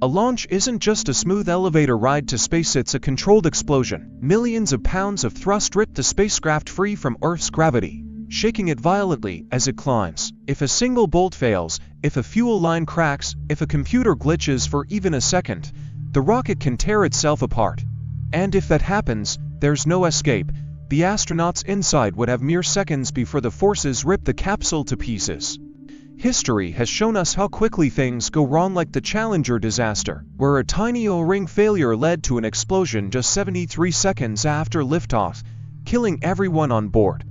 A launch isn't just a smooth elevator ride to space, it's a controlled explosion. Millions of pounds of thrust rip the spacecraft free from Earth's gravity, shaking it violently as it climbs. If a single bolt fails, if a fuel line cracks, if a computer glitches for even a second, the rocket can tear itself apart. And if that happens, there's no escape. The astronauts inside would have mere seconds before the forces rip the capsule to pieces. History has shown us how quickly things go wrong, like the Challenger disaster, where a tiny O-ring failure led to an explosion just 73 seconds after liftoff, killing everyone on board.